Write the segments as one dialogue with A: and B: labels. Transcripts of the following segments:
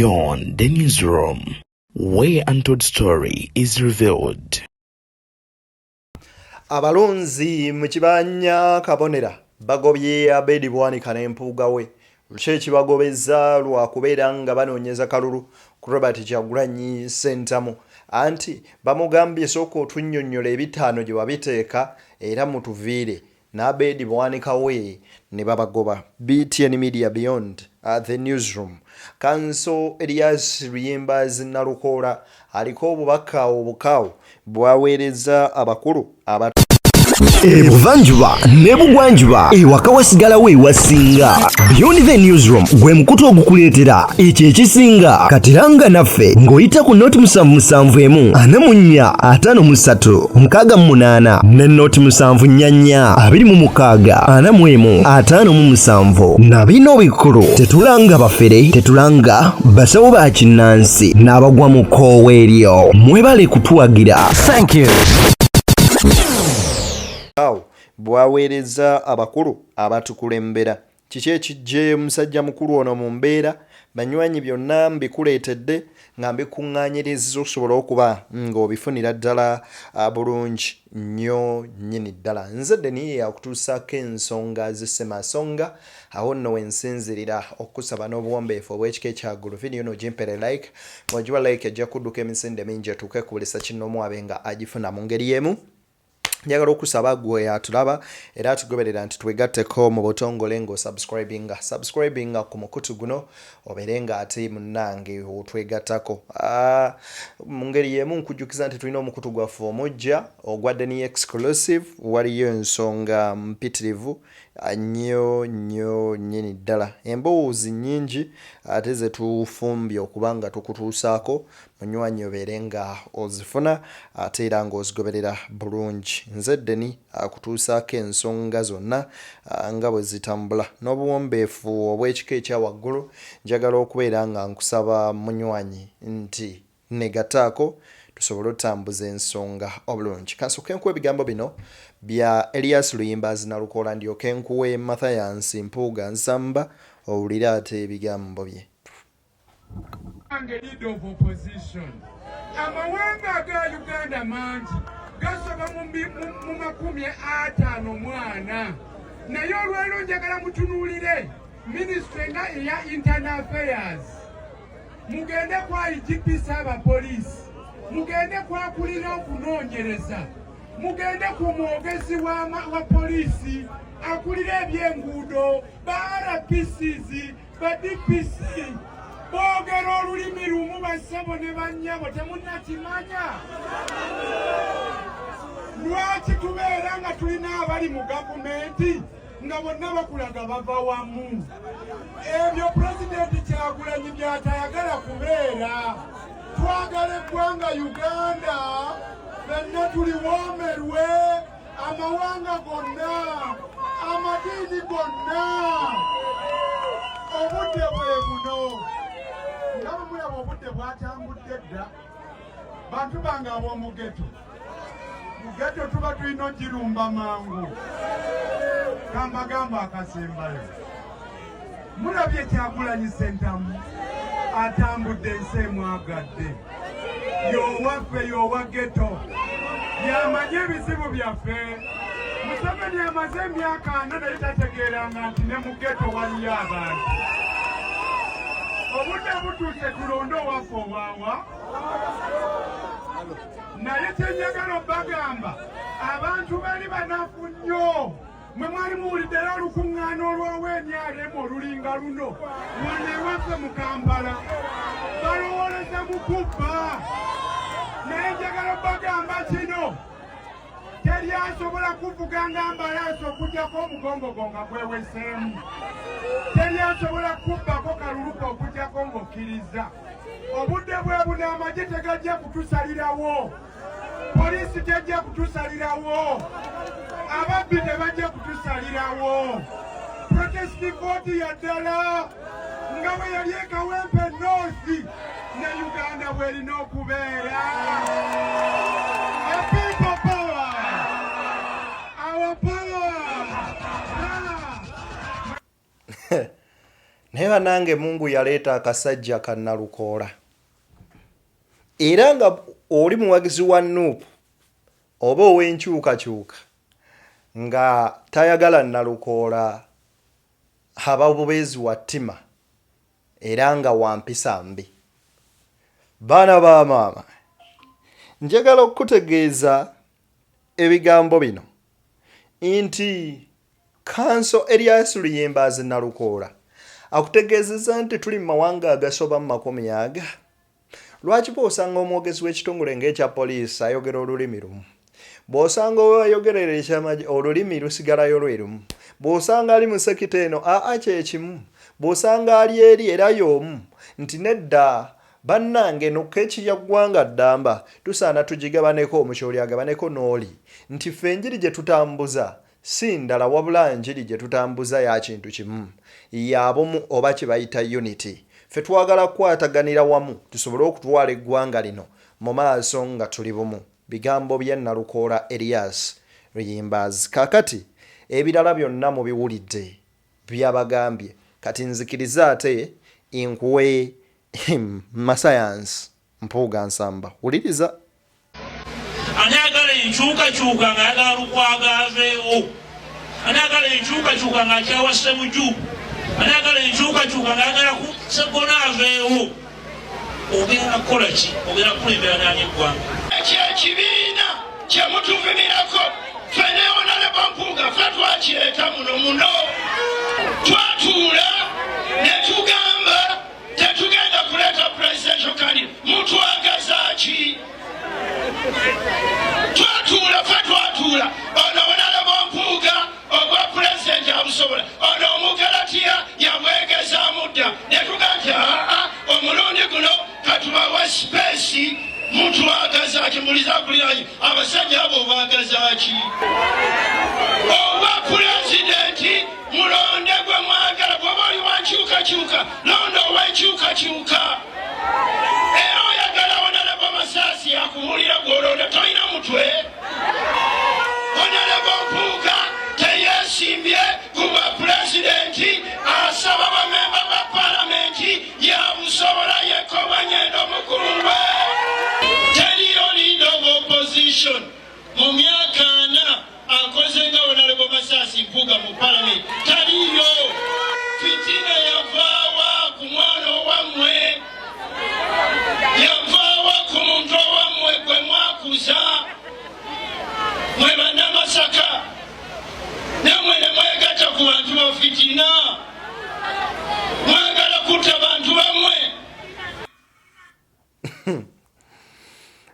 A: Beyond the newsroom, where untold story is revealed.
B: Abalunzi mu kibanja kabonera bagobye Abed Bwanika ne Mpuuga we lukyeki bagobeza lwakubeera nga banoonyeza kalulu ku Robert Kyagulanyi Ssentamu anti bamugambye sooka otunnyonnyola ebitaano gye wabiteeka era mutuviire n'Abed Bwanika we ne babagoba. BTN Media Beyond the newsroom. Kanso Elias Luyimbazi Nalukoola aliko obubaka obukaawo bwaweereza abakulu
C: Ebuvanjuba ne bugwanjuba ewaka wasigalawo ewasinga. Beyond the newsroom gwe mukutu ogukuleetera ekyo ekisinga katiranga naffe ng'oyita ku noti 771 44 53 ne noti 744 26 45 na bino bikulu tetulanga bafere tetulanga basawo ba kinnansi n'abagwa mu kkoowa eryo mwebale kutuwagira. Thank you.
B: bwaweereza abakulu abatukulembera kiki ekijje musajja mukulu ono mu mbeera banywanyi byonna mbikuleetedde nga mbikuŋŋaanyiriza osobola okuba ng'obifunira ddala bulungi nnyo nnyini ddala. Nze Deni yakutuusaako ensonga z'Ssemasonga awo nno wensinzirira okusaba n'obuwombeefu obw'ekika ekyagulu. Vidiyo no gimpere like bw'ogiwa like ejja kudduka emisinde mingi etuuke kubulisa kinnomu abe nga agifuna mu ngeri y'emu. Njagala okusaba gwe atulaba era atugoberera nti twegatteko mu butongole subscribinga ku mukutu guno obeere nga ate munnange otwegattako. Mu ngeri y'emu nkujjukiza nti tulina omukutu gwaffe omujja ogwa Deni exclusive waliyo ensonga mpitirivu nnyo nnyini ddala. Emboozi nnyingi ate ze tufumbye okuba nga tukutuusaako munywanyi obeere nga ozifuna ate era ng'ozigoberera bulungi. Nze Deni akutuusaako ensonga zonna nga bwe zitambula n'obuwombeefu obw'ekika ekya waggulu. Njagala okubeera nga nkusaba munywanyi nti negataako tusobole otambuza ensonga obulungi. Kansooke nkuwa ebigambo bino bya Elias Luyimbazi Nalukoola ndyoke nkuwe Mathias Mpuuga nsamba owulire ate ebigambo bye.
D: Leader of opposition. Amawanga ga Uganda mangi gasoba mu makumi ataano mwana naye olwaleero njagala mutunuulire ministry nga eya internal affairs mugende kwa IGP Saabapoliisi mugende kwakulira okunoonyereza mugende ku mwogezi wa poliisi akulira ebyenguudo ba RPCs ba DPC boogera olulimi lumu bassebo ne bannyabo temunnakimanya. Lwaki tubeera nga tulina abali mu gavumenti nga bonna bakulaga bava wamu? Ebyo pulezidenti Kyagulanyi by'atayagala kubeera. Twagala eggwanga Uganda fenna tuli woomerwe amawanga gonna amadiini gonna. Obudde bwe buno nga mulaba obudde bwatambudde dda bantu bange ab'omu Ghetto. Mu Ghetto tuba tulina ogirumba mangu. Kambagamba akasembayo mulabye Kyagulanyi Ssentamu atambudde ensi emwagadde y'owaffe y'owa Ghetto y'amanye ebizibu byaffe. Museveni amaze emyaka 4 naye tategeeranga nti ne mu Ghetto waliyo abantu. Obudde butuuse tulonde owaffe owaawa naye kyenjagala obbagamba abantu bali banafu nnyo. Mwe mwali muwuliddera olukuŋŋaana olw'Obwenyalemu olulinga luno wano ewaffe mu Kampala balowooleza mu kubba. Naye njagala obbagamba kino teri asobola kuvuga nga mbalaasi okugyako omugongogo nga gweweseemu. Teri asobola kubbako kaluluka okugyako ng'okkiriza. Obudde bwe buno amagye tegajja kutusalirawo. Poliisi tejja kutusalirawo. Ababbi tebajja kutusalirawo. Protest vote ya ddala nga bwe yali e Kawempe North ne Uganda bw'erina okubeera. A people power. Our power.
B: naye banange Mungu yaleeta akasajja kannalukoola era nga oli muwagizi wa Nuupu oba ow'enkyukakyuka nga tayagala nnalukoola aba bubeezi wa ttima era nga wampisa mbi. Baana ba maama, njagala okutegeeza ebigambo bino nti kanso Erias Luyimbazi Nalukoola akutegeezeza nti tuli mu mawanga agasoba mu 100. Lwaki bw'osanga omwogezi w'ekitongole ng'ekya poliisi ayogera olulimi lumu, bw'osanga ayogerera ekyamagye olulimi lusigalayo lwe lumu, bw'osanga ali mu sekita eno kyekimu, bw'osanga ali eri era y'omu, nti nedda bannange nokka ekiyaggwanga ddamba tusaana tugigabaneko omukyoli agabaneko n'oli, nti ffe enjiri gye tutambuza si ndala wabula njiri gye tutambuza ya kintu kimu, yabumu oba kye bayita unity. Ffe twagala kukwataganira wamu tusobole okutwala eggwanga lino mu maaso nga tuli bumu. Bigambo bya Nalukoola Erias Luyimbazi. Kakati ebirala byonna mubiwulidde byabagambye, kati nzikiriza ate inkuwe Mathias Mpuuga Nsamba. Wuliriza.
E: Anayagala enkyukakyuka ng'ayagala Lukwago aveewo, anayagala enkyukakyuka ng'akyawa Ssemuju, anayagala enkyukakyuka ng'ayagala Sseggona aveewo. Ogenda kukola ki? Ogenda kukulembera n'ani eggwanga? Ekibiina kye mutuvumirako ffe ne Honorable Mpuuga ffe twakireeta muno twatuula ne tugamba tetugenda kuleeta presidential candidate, mutwagaza ki? Twatuula ono Honorable Mpuuga ogwa president abusobola, ono Omugalatiya yabwegeza mudda, ne tugamba omulundi guno katubawa space, mutwagaza ki? Muliza kulirayo abasajja abo bagaza ki? Oba president mulonde gwe mwagala, bw'oba oli wankyukakyuka londo ow'enkyukakyuka, era oyagala Honorable Mathias akuwulira gw'olonda tolina mutwe. Honorable Mpuuga teyeesimbye kuba pulezidenti, asaba bamemba ba Parliamentary yabusobola yekobanye n'omukulumbe. Teriyo leader of opposition mu myaka 4 akoze nga Honorable Mathias Mpuuga mu Parliament. Teriyo. Fitina yavaawa ku mwana owammwe, yavaawa ku muntu owammwe gwe mwakuza, mwe bannamasaka, namwe ne mwegatta ku bantu ba fitina, mwagala kutta bantu bammwe.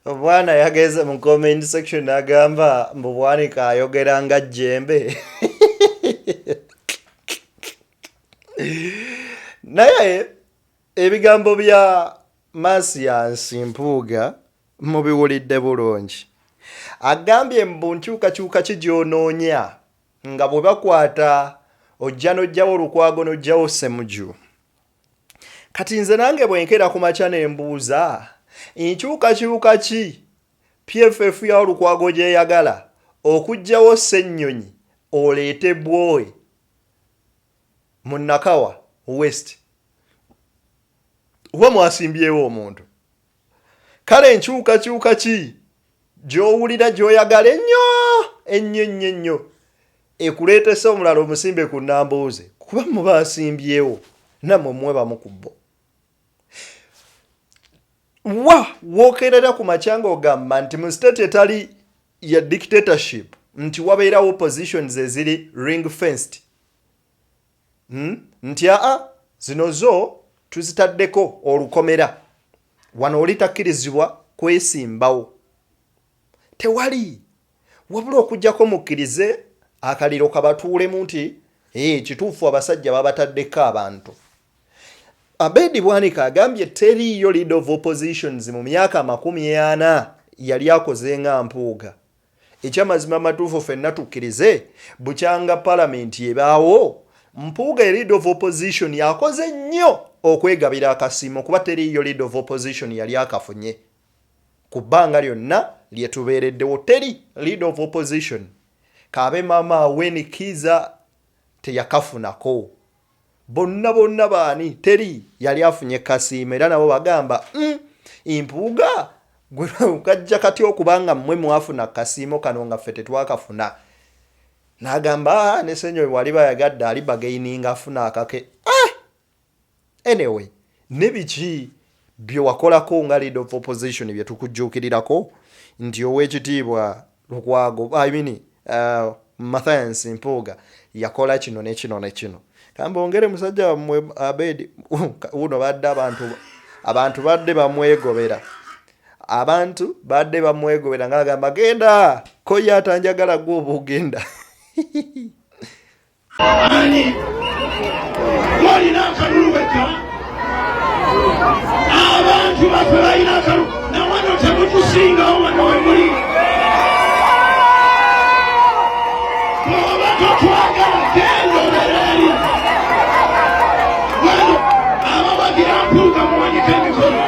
B: Obwana yageze mu comment section n'agamba mbu Bwanika ayogera nga jjembe. Naye ebigambo bya Mathias Mpuuga mubiwulidde bulungi. Agambye mbu nkyukakyuka ki gy'onoonya nga bwe bakwata ojja n'ojjawo Lukwago n'ojjawo Ssemuju. Kati nze nange bwenkera ku makya ne mbuuza enkyukakyuka ki PFF ya Lukwago gyeyagala okuggyawo Ssennyonyi oleete Bwowe mu Nakawa West. Oba mwasimbyewo omuntu. Kale enkyukakyuka ki gy'owulira gy'oyagala ennyo ekuleetese omulala omusimbe ku Nambuuze kuba muba asimbyewo nammwe mweba mu kubbo. Wookerera ku makyanga ogamba nti mu state etali ya dictatorship nti wabeerawo positions eziri ring fenced. Nti zino zo tuzitaddeko olukomera, wano olitakkirizibwa kwesimbawo. Tewali wabula okujjako mukkirize akaliro kabatuulemu nti kituufu abasajja babataddeko abantu. Abed Bwanika agambye teriyo leader of oppositions mu myaka 40 yali akoze nga Mpuuga. Ekyamazima matuufu ffenna tukkirize bukyanga Parliamentary ebaawo Mpuuga leader of opposition yakoze nnyo okwegabira akasiimo kuba teriyo leader of opposition yali akafunye. Ku bbanga lyonna lye tubeereddewo teri leader of opposition. Kabe mama Weni Kiza teyakafunako. bonna baani teri yali afunye kasiima era nabo bagamba Mpuuga gwe kajja kati okubanga mmwe mwafuna kasiimo kano nga ffe tetwakafuna. N'agamba ne senyo wali bayagadde ali bagaininga afuna akake. Anyway, ne biki bye wakolako nga leader of opposition bye tukujjuukirirako nti Oweekitiibwa Lukwago Mathias Mpuuga yakola kino ne kino ne kino. Kambongere musajja wammwe Abed uno badde abantu badde bamwegobera. Abantu badde bamwegobera ng'agamba genda ko yatanjagala gwe obugenda.
E: Walina akalulu wekka abantu baffe balina akalulu na wano temutusingawo wano we muli oba totwagala genda obereri wano abawagira Mpuuga muwanyike emikono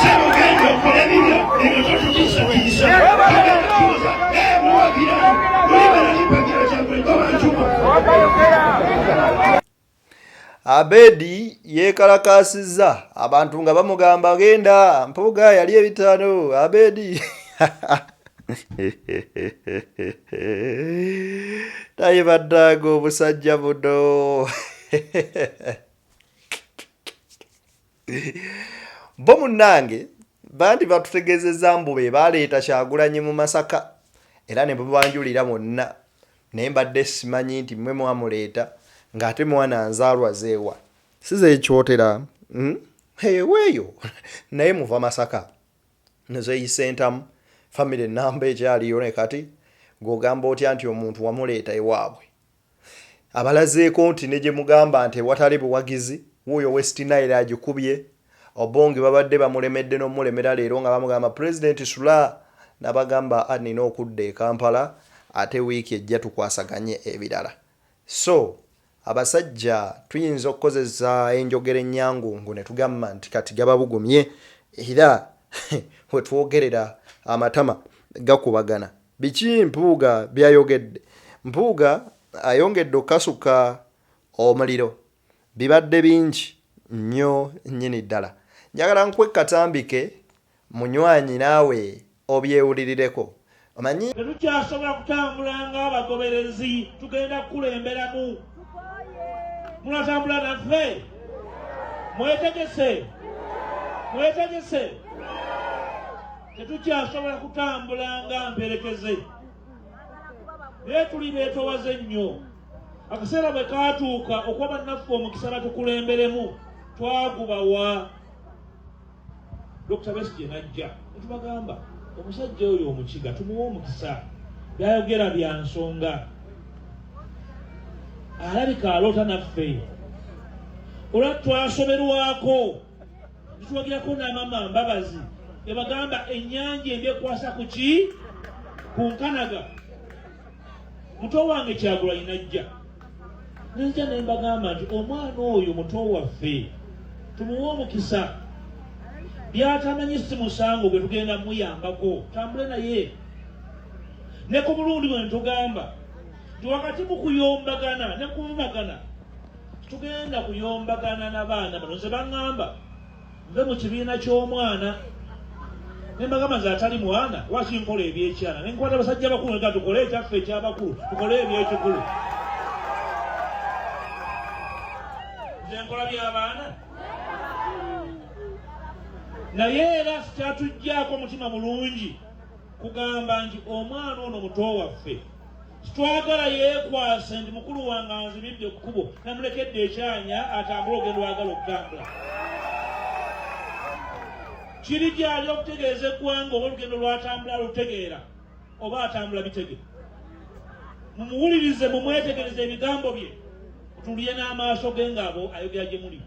E: sebo genda okole bibyo ebyo totukisakisa agenda tuuza muwagira mulibera kipagiro kyammwe gobantuba.
B: Abedi yekalakasiza abantu nga bamugamba genda Mpuuga yali ebitaano Abedi naye baddago obusajja buno bo munnange bandi batutegezeza mbu be baleeta Kyagulanyi mu Masaka era ne bubanjulira mwonna naye mbadde simanyi nti mmwe mwamuleeta ng'ate mwana nzaalwa zeewa size ekyotera weeyo naye muva Masaka nezeyisentamu family namba ekyaliyo ne kati ng'ogamba otya nti omuntu wamuleeta ewaabwe abalazeeko nti ne gye mugamba nti watali buwagizi wuuyo West Nile agikubye Obongi babadde bamulemedde n'omulemera leero nga bamugamba President Sula n'abagamba anina okudda e Kampala ate wiiki ejja tukwasaganye ebirala. So abasajja tuyinza okukozesa enjogera ennyangungu ne tugamba nti kati gababugumye era we twogerera amatama gakubagana. Biki Mpuuga byayogedde? Mpuuga ayongedde okukasuka omuliro bibadde bingi nnyo nnyini ddala. Njagala nkwe katambike munywanyi naawe obyewulirireko. Omanyi
E: tetukyasobola kutambula ng'abagoberezi tugenda kukulemberamu. Munatambula naffe? Mwetegese? Tetukyasobola kutambula nga mperekeze. Naye tuli beetowaze nnyo. Akaseera bwe kaatuuka okuba bannaffe omukisa batukulemberemu twagubawa. Dr Abed najja netubagamba omusajja oyo omukiga tumuwa omukisa byayogera bya nsonga alabika aloota naffe olwa twasomerwako nituwagirako n'amama Mbabazi yabagamba ennyanja embi ekwasa ku ki ku Nkanaga muto wange Kyagulanyi najja nenja ne mbagamba nti omwana oyo muto waffe tumuwe omukisa byatamanyi si musango gwe tugenda muyambako tambule naye ne ku mulundi gwe ntugamba nti wakati mu kuyombagana ne kuvumagana tugenda kuyombagana n'abaana bano ze baŋŋamba nve mu kibiina ky'omwana ne mbagamba nze atali mwana waki nkola ebyekyana ne nkwata abasajja bakulu nga tukole ekyaffe ekyabakulu tukole ebyekikulu nze nkola by'abaana naye era sikyatuggyako omutima mulungi kugamba nti omwana ono muto waffe twagala yeekwase nti mukulu wange anzibidde ku kkubo namulekedde ekyanya atambule ogendo wagala okutambula kiri gyali okutegeeza eggwanga oba olugendo lwatambula lutegeera oba atambula bitege mumuwulirize mumwetegereze ebigambo bye mutuulye n'amaaso ge ng'abo ayogera gye muli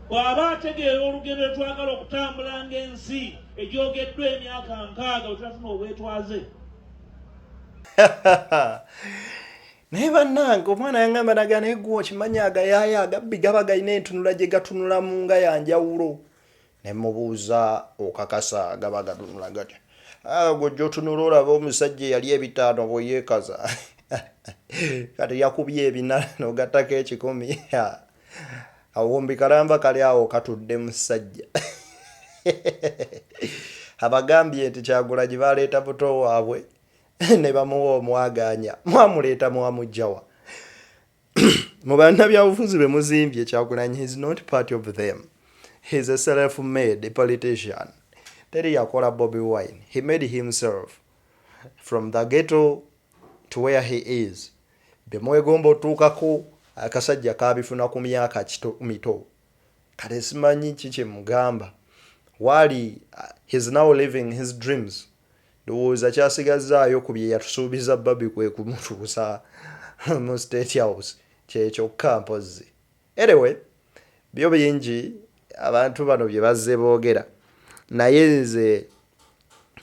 E: bw'aba ategeera olugendo lwetwagala okutambula ng'ensi egyogeddwa emyaka 6 wetulafuna obwetwaze.
B: naye bannange omwana yangamba nagana eggwa okimanyi agayaaya agabbi gaba galina entunula gye gatunulamu nga yanjawulo ne mubuuza okakasa gaba gatunula gatya Gojjo tunulora omusajja yali ebitaano bweyekaza kati yakubye ebina n'ogattako ekikumi awumbi kalamba kali awo katudde musajja abagambye nti Kyagulanyi baleeta buto waabwe ne bamuwa omwaganya mwamuleeta mwamugjawa mu bannabyabufuzi be muzimbye Kyagulanyi is not part of them. He's a self-made politician. Teri yakola Bobi Wine. He made himself from the ghetto to where he is. Bemwegomba otuukako akasajja kabifuna ku myaka mito. Kale simanyi kiki mugamba. Wali he's now living his dreams. Ndowooza kyasigazaayo ku bye yatusuubiza Bobi kwe kumutuusa mu State House kyekyo mpozi. Anyway, byo bingi abantu bano bye bazze boogera. Naye nze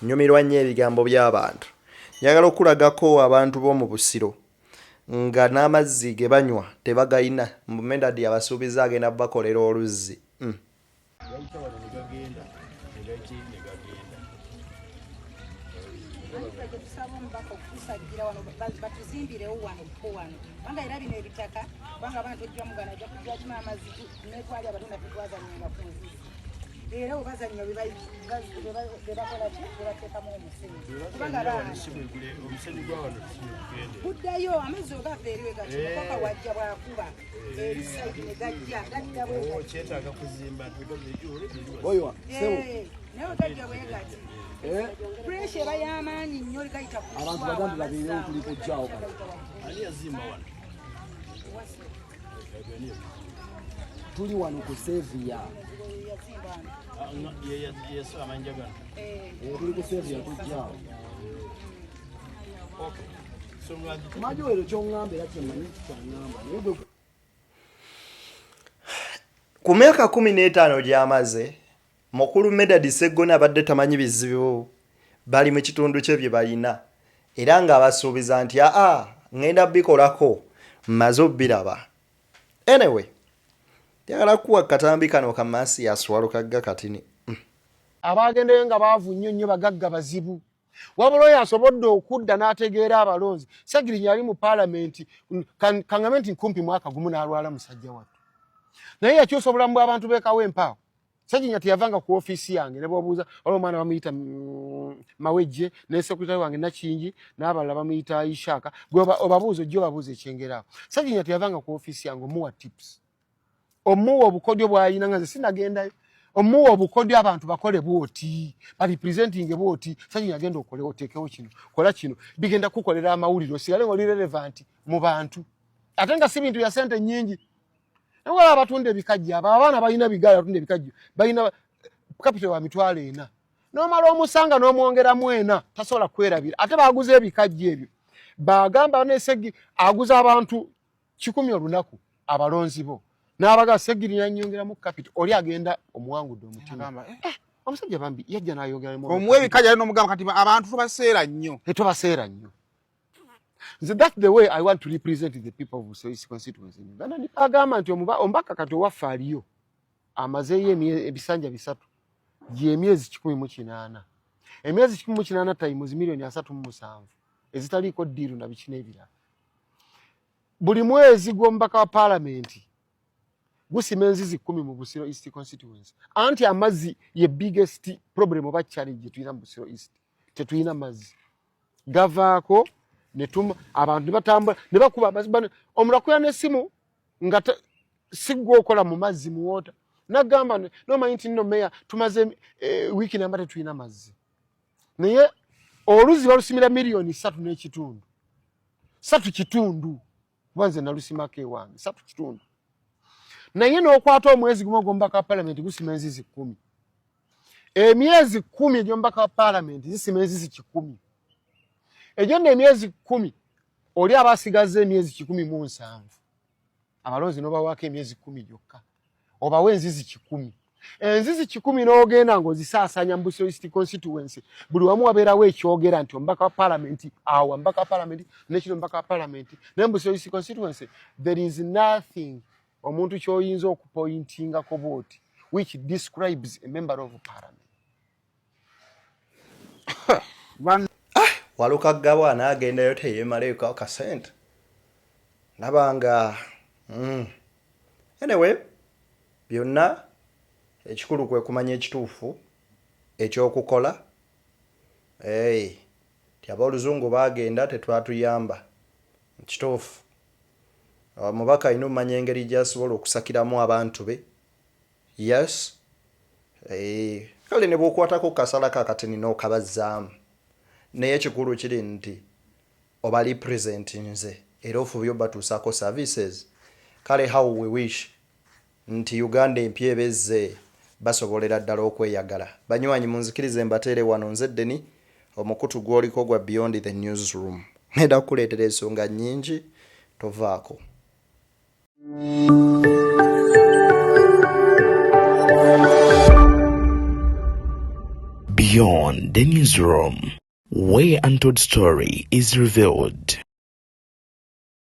B: nyumirwa nnyo ebigambo by'abantu. Njagala okulagako abantu b'omu Busiro nga n'amazzi ge banywa tebagayina. Mumendadi abasuubiza agenda bakolera oluzzi.
F: Era obazanyo bebakola ki bebateekamu omusenyu kubanga omusenyu gwawano buddayo amazzi ogava eriwe gati okoka wajja bwakuba erisaidi ne gajja gadda bwe kyetaaga kuzimba oyo naye gajja bwe gati pressure eba y'amaanyi nnyo ligayita ku abantu bagambi babeerewo kuliko jjawo ani yazimba wano tuli wano ku Sevia
B: ku myaka 15 gy'amaze mukulu Medadi Sseggona abadde tamanyi bizibu bali mu kitundu kye bye balina era ng'abasuubiza nti ngenda bikolako mmaze obbiraba. Anyway, yagala kuwa katambi kano ka Mathias walukagga katini.
G: Abagendeyo nga baavu nnyo bagagga bazibu. Wabula oyo asobodde okudda n'ategeera abalonzi. Ssegirinya yali mu Parliament kangamenti nkumpi mwaka gumu n'alwala musajja wattu. Naye yakyusa obulamu bw'abantu b'ekawo empaawo. Ssegirinya teyavanga ku ofiisi yange ne bw'obuuza olwo omwana bamuyita Mawejje ne sekretary wange Nakingi n'abalala bamuyita Ishaka. Gwe obabuuza ojja obabuuza ekyengeraawo. Ssegirinya teyavanga ku ofiisi yange omuwa tips. Omuwa obukodyo bw'ayina nga nze sinagendayo. Omuwa obukodyo abantu bakole bwoti. Bali presenting bwoti. Ssegirinya agenda okole oteekewo kino. Kola kino. Bigenda kukolera amawulire osigale ng'oli relevant mu bantu. Ate nga si bintu ya ssente nnyingi. Wala abatunda ebikajja abaana balina bigaali abatunda ebikajja balina capital wa mitwalo 4 n'omala omusanga n'omwongeramu 4 tasobola kwerabira ate baguze ebikajja ebyo bagamba n'esegi aguza abantu 10 olunaku abalonzi bo n'abaga Ssegirinya nnyongeramu capital oli agenda omuwangudde omutima omusajja bambi yajja n'ayongeramu
H: omuwe ebikajja n'omugamba kati abantu tubaseera nnyo
G: tubaseera nnyo. So that's the way I want to represent the people of Busiro constituency. Ngana agamba nti ombaka kati owaffe aliyo amazeeyo ebisanja 3 gy'emyezi 18. Emyezi 18 times milioni 37 ezitaliiko ddiiru na biki n'ebirala. Buli mwezi gw'omubaka wa Parliament gusima enzizi 10 mu Busiro East constituency. Anti amazzi ye biggest problem oba challenge tuyina mu Busiro East. Tetuyina mazzi. Gavaako netuma abantu batambula ne bakuba amazzi omulakuya n'essimu nga sigwa okola mu mazzi mu water nagamba no mayinti no meya tumaze wiki namba tetuyina mazzi naye oluzi balusimira milioni 3 n'ekitundu 3 kitundu wanze nalusimako ewange 3 kitundu naye n'okwata omwezi gumu gw'omubaka wa Parliament gusima enzizi 10 emyezi 10 egy'omubaka wa Parliament zisima enzizi 10 ejo n'emyezi 10 oli abasigaze emyezi 17 abalonzi n'obawaako emyezi 10 gyokka obawe enzizi 10 enzizi 10 n'ogenda ng'ozisaasanya mu Busiro East constituency buli wamu wabeerawo ekyogera nti omubaka wa Parliament awa omubaka wa Parliament n'ekino omubaka wa Parliament naye mu Busiro East constituency there is nothing omuntu ky'oyinza okupointingako bwoti which describes a member of Parliament.
B: Walukaggawo n'agendayo teyeemaleeko akasente nabanga anyway byonna ekikulu kwe kumanya ekituufu ekyokukola tyaba oluzungu baagenda tetwatuyamba kituufu omubaka alina omanya engeri gy'asobola okusakiramu abantu be yes kale ne bw'okwatako kasala kakatini n'okabazzaamu naye ekikulu kiri nti oba represent nze era ofubye obatuusaako services kale how we wish nti Uganda empya ebezze basobolera ddala okweyagala. Banywanyi munzikirize mbateere wano nze Deni omukutu gwoliko gwa Beyond the Newsroom. Ngenda kukuleetera ensonga nnyingi tovaako.
A: Beyond the Newsroom, where untold story is revealed.